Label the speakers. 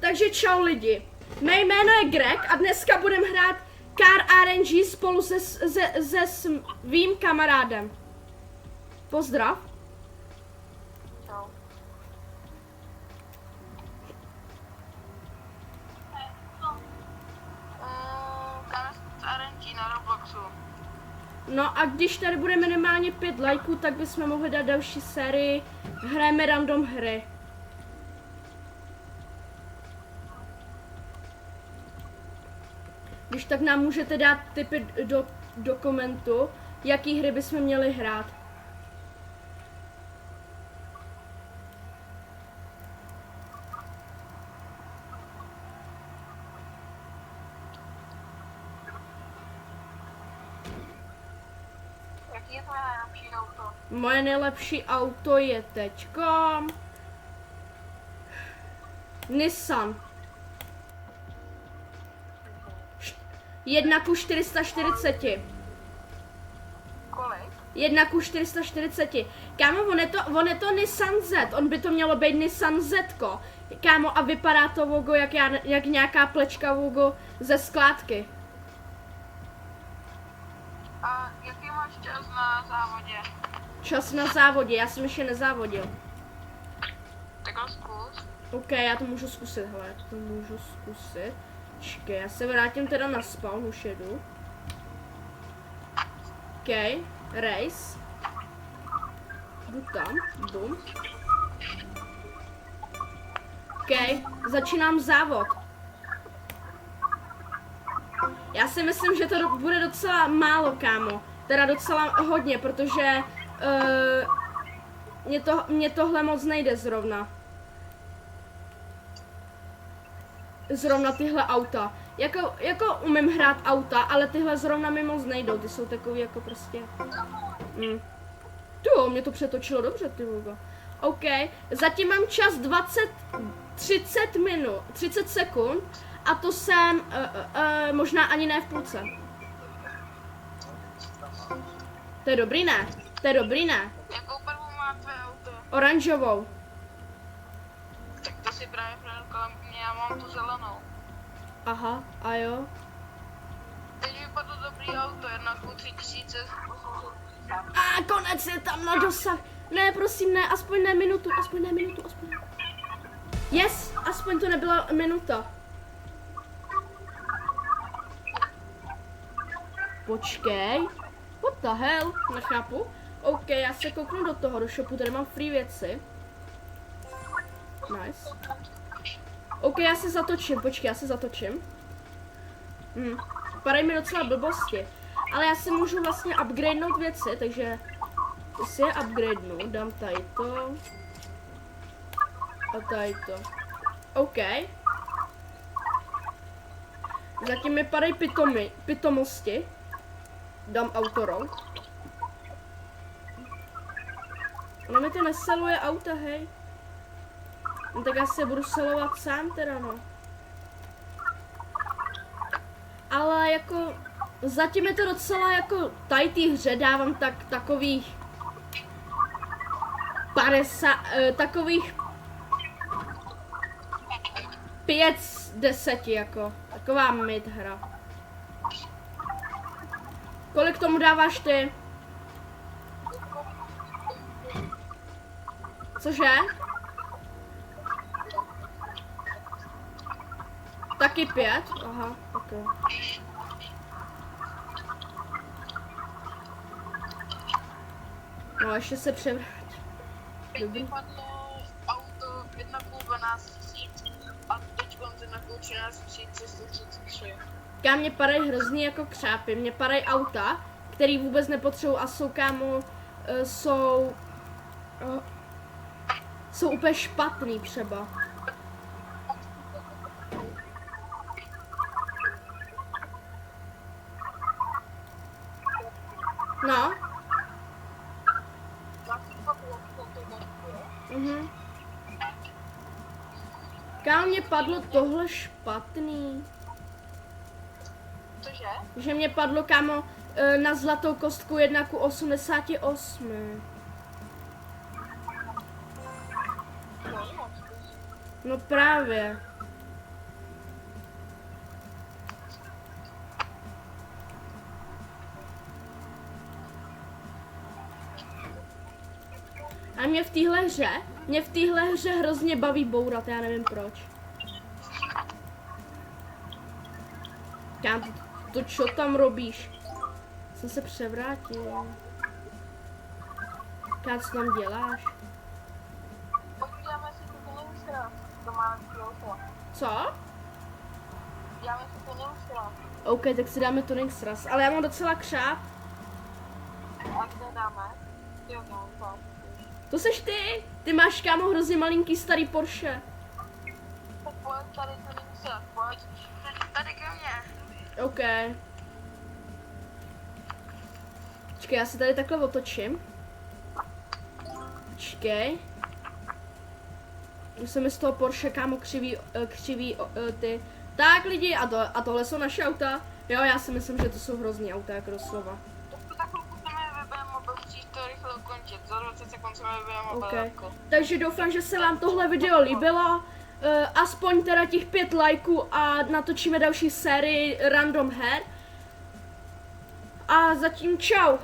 Speaker 1: Takže čau lidi. Mé jméno je Greg a dneska budeme hrát Car RNG spolu se svým kamarádem. Pozdrav.
Speaker 2: Čau. Káme z RNG na Robloxu.
Speaker 1: No a když tady bude minimálně 5 lajků, tak bychom mohli dát další sérii. Hrajeme random hry. Když tak nám můžete dát tipy do komentu, jaký hry bychom měli hrát.
Speaker 2: Jaký je tvoje nejlepší auto?
Speaker 1: Moje nejlepší auto je teďko Nissan 1:440.
Speaker 2: Kolik?
Speaker 1: 1:440. Kámo, on je to Nissan Z, on by to mělo být Nissan Z-ko. Kámo, a vypadá to logo jak nějaká plečka logo ze skládky.
Speaker 2: A jaký máš čas na závodě?
Speaker 1: Čas na závodě, já jsem ještě nezávodil.
Speaker 2: Tak ho zkus.
Speaker 1: OK, já to můžu zkusit, hele, já to můžu zkusit. Čekaj, já se vrátím teda na spawn, už jedu. OK, race. Jdu tam, bum. OK, začínám závod. Já si myslím, že to bude docela málo, kámo. Teda docela hodně, protože mě tohle moc nejde zrovna. Zrovna tyhle auta. Jako umím hrát auta, ale tyhle zrovna mi moc nejdou. Ty jsou takový jako prostě... Jo, mě to přetočilo dobře, ty vůbec. OK, zatím mám čas 30 sekund a to jsem možná ani ne v půlce. To je dobrý, ne? To je dobrý, ne?
Speaker 2: Jakou barvu má tvoje auto?
Speaker 1: Oranžovou.
Speaker 2: Tak to si právě projel kolem mě, já mám tu zelenou.
Speaker 1: Aha, a jo.
Speaker 2: Teď vypadlo dobrý auto, 1:3800.
Speaker 1: A konec je tam na dosah. Ne, prosím, ne, aspoň ne minutu. Yes, aspoň to nebyla minuta. Počkej. What the hell? Nechápu. OK, já se kouknu do toho, do shopu, tady mám free věci. Nice. OK, já se zatočím, počkej, já se zatočím. Padají mi docela blbosti. Ale já si můžu vlastně upgradenout věci, takže si je upgradenu, dám tady to. A tady to. OK. Zatím mi padají pitomosti. Dám autorol. Ono mi to neseluje auta, hej. No, tak já se budu selovat sám teda, no. Ale jako... Zatím je to docela jako... Tady té hře dávám takových... 50... takových... 5 z 10 jako. Taková mid hra. Kolik tomu dáváš ty? Cože? Taky 5? Aha, ok. No, ještě se převrátí.
Speaker 2: Teď vypadlo auto 1:12 000 a teď 1:13 333.
Speaker 1: Kámo, mě padají hrozný jako křápy, mě padají auta, který vůbec nepotřebují a jsou, kámo, jsou úplně špatný třeba. No. Kámo, mě padlo tohle špatný.
Speaker 2: Cože?
Speaker 1: Že mě padlo, kámo, na zlatou kostku 1:88. No právě. A mě v téhle hře hrozně baví bourat, já nevím proč. Kámo, to čo tam robíš? Jsem se převrátil. Kámo, co tam děláš?
Speaker 2: Podíváme si tu tuning strat. To máme chvilku.
Speaker 1: Co?
Speaker 2: Děláme si tuning strat.
Speaker 1: OK, tak si dáme tuning sraz, ale já mám docela křáp.
Speaker 2: A kde dáme? Jo, no, to.
Speaker 1: To seš ty? Ty máš, kámo, hrozně malinký starý Porsche.
Speaker 2: Tak pojď tady tuning strat, pojď. Tady ke mně.
Speaker 1: OK. Počkej, já se tady takhle otočím. Počkej. Už se mi z toho Porsche, kámo, křiví ty. Tak lidi, a tohle jsou naše auta. Jo, já si myslím, že to jsou hrozný auta, jako doslova.
Speaker 2: Za chvilku se mi vybere mobil, musíš to rychle ukončit. Za 20 sekund se mi vybere mobil.
Speaker 1: OK. Takže doufám, že se vám tohle video líbilo. Aspoň teda těch 5 lajků a natočíme další sérii random her. A zatím čau.